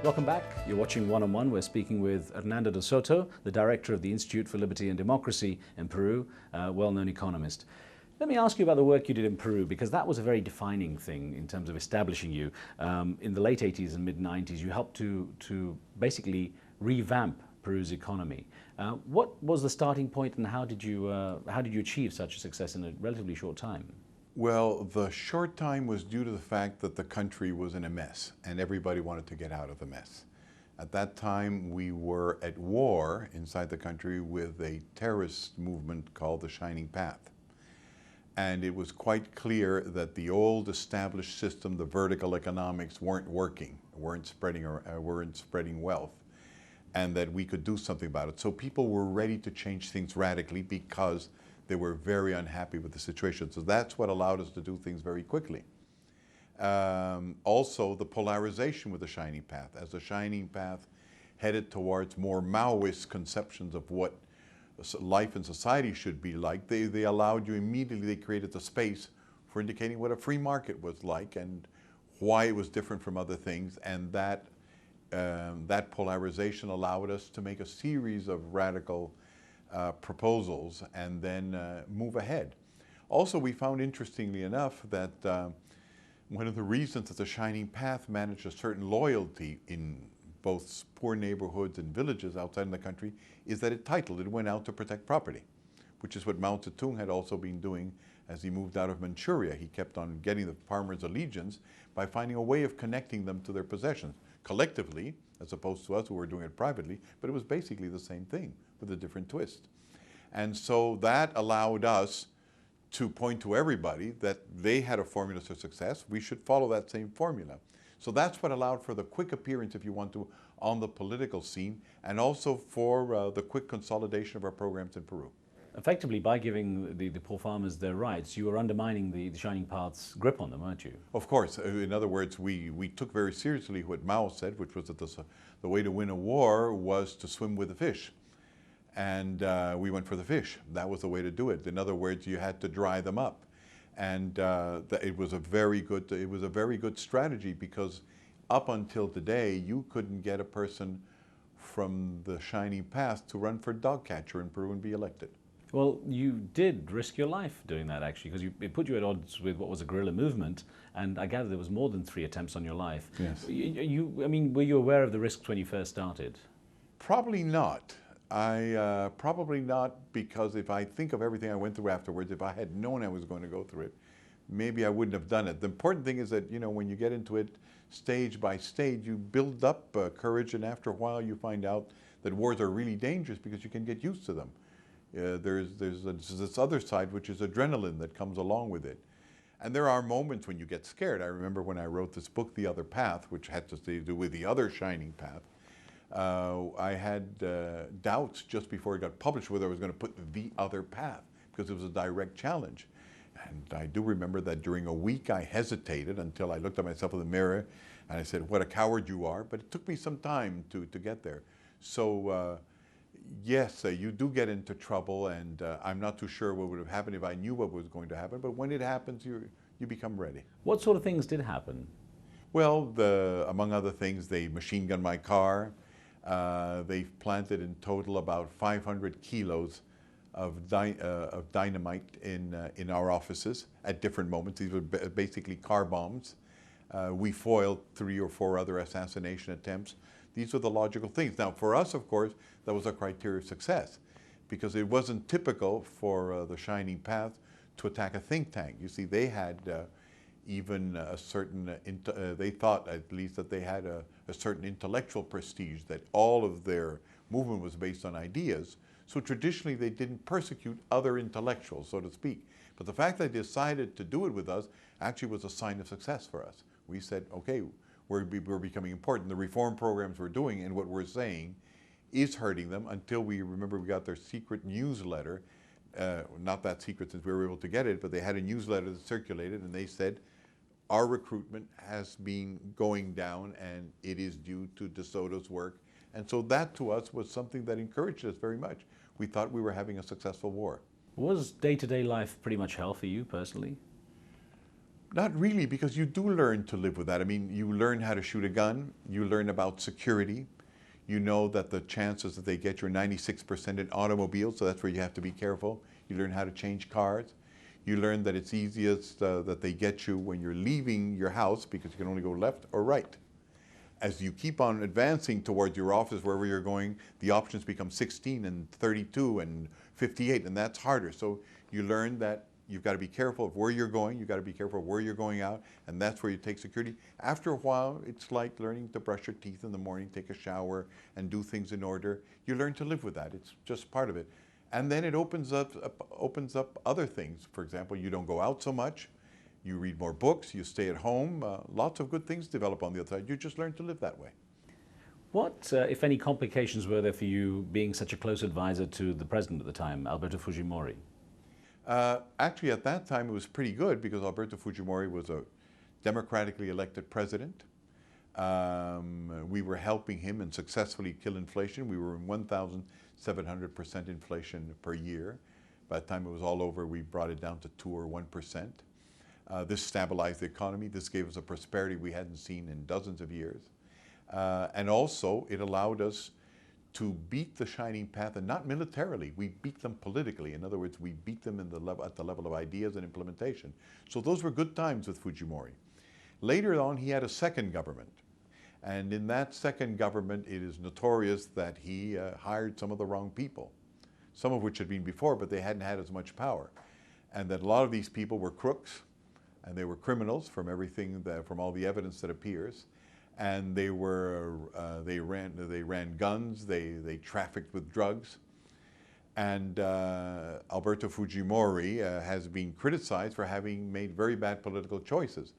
Welcome back. You're watching One on One. We're speaking with Hernando de Soto, the director of the Institute for Liberty and Democracy in Peru, a well-known economist. Let me ask you about the work you did in Peru, because that was a very defining thing in terms of establishing you. In the late 80s and mid-90s, you helped to basically revamp Peru's economy. What was the starting point, and how did you achieve such a success in a relatively short time? Well, the short time was due to the fact that the country was in a mess and everybody wanted to get out of the mess. At that time, we were at war inside the country with a terrorist movement called the Shining Path. And it was quite clear that the old established system, the vertical economics, weren't working, weren't spreading wealth, and that we could do something about it. So people were ready to change things radically because they were very unhappy with the situation. So that's what allowed us to do things very quickly. Also, the polarization with the Shining Path. As the Shining Path headed towards more Maoist conceptions of what life and society should be like, they allowed you immediately, they created the space for indicating what a free market was like and why it was different from other things. And that polarization allowed us to make a series of radical proposals and then move ahead. Also, we found, interestingly enough, that one of the reasons that the Shining Path managed a certain loyalty in both poor neighborhoods and villages outside the country is that it went out to protect property, which is what Mao Zedong had also been doing as he moved out of Manchuria. He kept on getting the farmers' allegiance by finding a way of connecting them to their possessions collectively, as opposed to us who were doing it privately, but it was basically the same thing with a different twist. And so that allowed us to point to everybody that they had a formula to success. We should follow that same formula. So that's what allowed for the quick appearance, if you want to, on the political scene, and also for the quick consolidation of our programs in Peru. Effectively, by giving the poor farmers their rights, you were undermining the Shining Path's grip on them, weren't you? Of course. In other words, we took very seriously what Mao said, which was that the way to win a war was to swim with the fish. And we went for the fish. That was the way to do it. In other words, you had to dry them up. And it was a very good strategy, because up until today, you couldn't get a person from the Shining Path to run for dog catcher in Peru and be elected. Well, you did risk your life doing that, actually, because it put you at odds with what was a guerrilla movement, and I gather there was more than 3 attempts on your life. Yes. I mean, were you aware of the risks when you first started? Probably not. Probably not, because if I think of everything I went through afterwards, if I had known I was going to go through it, maybe I wouldn't have done it. The important thing is that, you know, when you get into it stage by stage, you build up courage, and after a while you find out that wars are really dangerous because you can get used to them. There's this other side, which is adrenaline, that comes along with it. And there are moments when you get scared. I remember when I wrote this book, The Other Path, which had to do with the other Shining Path, I had doubts just before it got published whether I was going to put The Other Path, because it was a direct challenge. And I do remember that during a week I hesitated until I looked at myself in the mirror and I said, what a coward you are. But it took me some time to get there. So yes, you do get into trouble, and I'm not too sure what would have happened if I knew what was going to happen. But when it happens, you become ready. What sort of things did happen? Well, among other things, they machine gunned my car. They've planted in total about 500 kilos of dynamite in our offices at different moments. These were basically car bombs. We foiled 3 or 4 other assassination attempts. These were the logical things. Now, for us, of course, that was a criteria of success, because it wasn't typical for the Shining Path to attack a think tank. You see, they had even a certain, they thought at least that they had a certain intellectual prestige, that all of their movement was based on ideas. So traditionally, they didn't persecute other intellectuals, so to speak. But the fact that they decided to do it with us actually was a sign of success for us. We said, okay, we're becoming important. The reform programs we're doing and what we're saying is hurting them, until we got their secret newsletter. Not that secret since we were able to get it, but they had a newsletter that circulated, and they said, our recruitment has been going down, and it is due to De Soto's work. And so that to us was something that encouraged us very much. We thought we were having a successful war. Was day-to-day life pretty much hell for you personally? Not really, because you do learn to live with that. I mean, you learn how to shoot a gun, you learn about security, you know that the chances that they get you are 96% in automobiles, so that's where you have to be careful. You learn how to change cars. You learn that it's easiest that they get you when you're leaving your house because you can only go left or right. As you keep on advancing towards your office, wherever you're going, the options become 16 and 32 and 58, and that's harder. So you learn that you've got to be careful of where you're going, you've got to be careful of where you're going out, and that's where you take security. After a while, it's like learning to brush your teeth in the morning, take a shower, and do things in order. You learn to live with that. It's just part of it. And then it opens up other things. For example, you don't go out so much, you read more books, you stay at home. Lots of good things develop on the other side. You just learn to live that way. What, if any, complications were there for you being such a close advisor to the president at the time, Alberto Fujimori? Actually, at that time, it was pretty good because Alberto Fujimori was a democratically elected president. We were helping him and successfully kill inflation. We were in 1,700% inflation per year. By the time it was all over, we brought it down to 2 or 1%. This stabilized the economy. This gave us a prosperity we hadn't seen in dozens of years. And also, it allowed us to beat the Shining Path, and not militarily. We beat them politically. In other words, we beat them at the level of ideas and implementation. So those were good times with Fujimori. Later on, he had a second government. And in that second government, it is notorious that he hired some of the wrong people, some of which had been before, but they hadn't had as much power. And that a lot of these people were crooks, and they were criminals from from all the evidence that appears. And they ran guns, they trafficked with drugs. And Alberto Fujimori has been criticized for having made very bad political choices.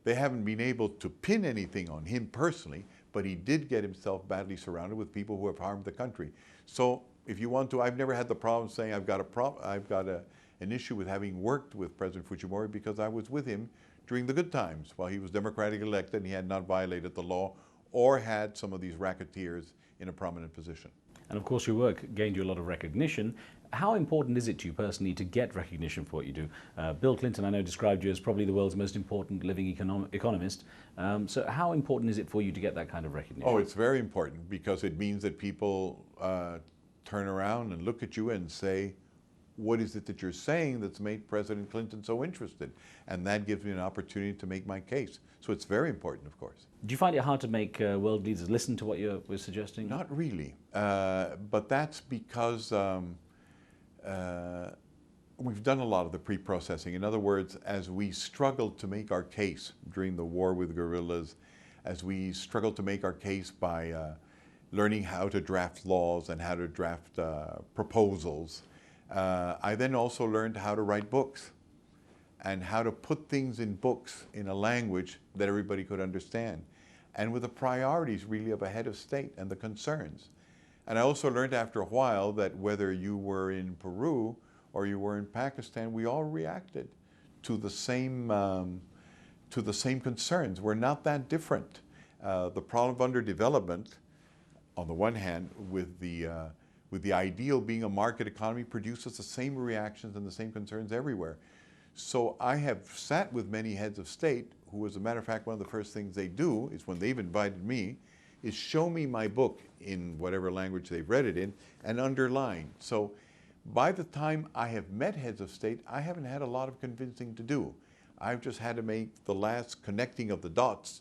They haven't been able to pin anything on him personally, but he did get himself badly surrounded with people who have harmed the country. So if you want to, I've never had the problem saying I've got an issue with having worked with President Fujimori because I was with him during the good times while he was democratically elected and he had not violated the law or had some of these racketeers in a prominent position. And of course your work gained you a lot of recognition. How important is it to you personally to get recognition for what you do? Bill Clinton, I know, described you as probably the world's most important living economist. So how important is it for you to get that kind of recognition? Oh, it's very important because it means that people turn around and look at you and say, what is it that you're saying that's made President Clinton so interested? And that gives me an opportunity to make my case. So it's very important, of course. Do you find it hard to make world leaders listen to what you were suggesting? Not really, but that's because we've done a lot of the pre-processing. In other words, as we struggled to make our case during the war with guerrillas, as we struggled to make our case by learning how to draft laws and how to draft proposals, I then also learned how to write books and how to put things in books in a language that everybody could understand and with the priorities really of a head of state and the concerns. And I also learned after a while that whether you were in Peru or you were in Pakistan, we all reacted to the same concerns. We're not that different. The problem of underdevelopment, on the one hand, with the ideal being a market economy, produces the same reactions and the same concerns everywhere. So I have sat with many heads of state who, as a matter of fact, one of the first things they do is when they've invited me is show me my book in whatever language they've read it in and underline. So by the time I have met heads of state, I haven't had a lot of convincing to do. I've just had to make the last connecting of the dots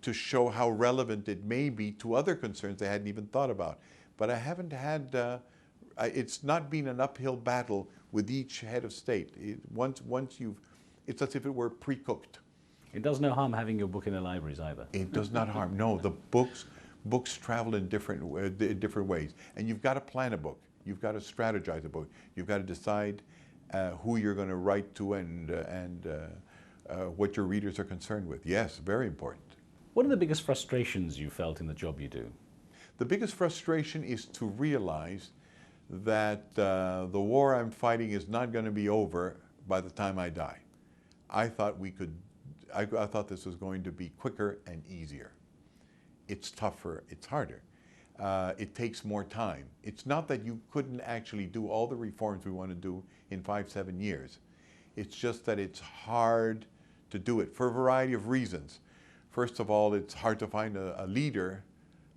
to show how relevant it may be to other concerns they hadn't even thought about. But I haven't had, it's not been an uphill battle with each head of state. It's as if it were pre-cooked. It does no harm having your book in the libraries either. It does not harm. No, the books travel in different ways. And you've got to plan a book. You've got to strategize a book. You've got to decide who you're going to write to and what your readers are concerned with. Yes, very important. What are the biggest frustrations you felt in the job you do? The biggest frustration is to realize that the war I'm fighting is not going to be over by the time I die. I thought this was going to be quicker and easier. It's tougher, it's harder. It takes more time. It's not that you couldn't actually do all the reforms we want to do in 5-7 years. It's just that it's hard to do it for a variety of reasons. First of all, it's hard to find a leader,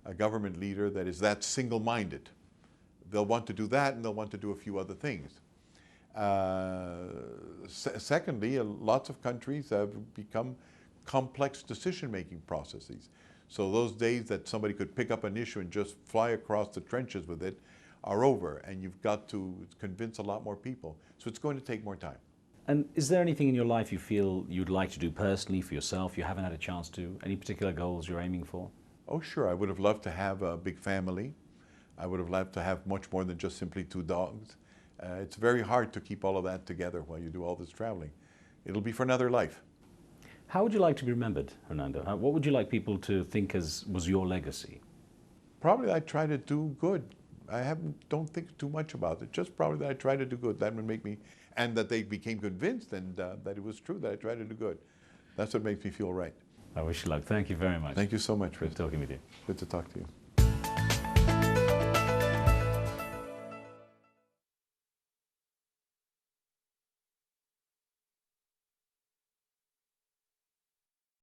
a government leader that is that single-minded. They'll want to do that and they'll want to do a few other things. Secondly, lots of countries have become complex decision-making processes. So those days that somebody could pick up an issue and just fly across the trenches with it are over, and you've got to convince a lot more people. So it's going to take more time. And is there anything in your life you feel you'd like to do personally for yourself you haven't had a chance to? Any particular goals you're aiming for? Oh, sure. I would have loved to have a big family. I would have loved to have much more than just simply 2 dogs. It's very hard to keep all of that together while you do all this traveling. It'll be for another life. How would you like to be remembered, Hernando? What would you like people to think was your legacy? Probably I try to do good. Don't think too much about it. Just probably that I try to do good. That would make me, and that they became convinced and that it was true that I tried to do good. That's what makes me feel right. I wish you luck. Thank you very much. Thank you so much, Chris. Good talking with you. Good to talk to you.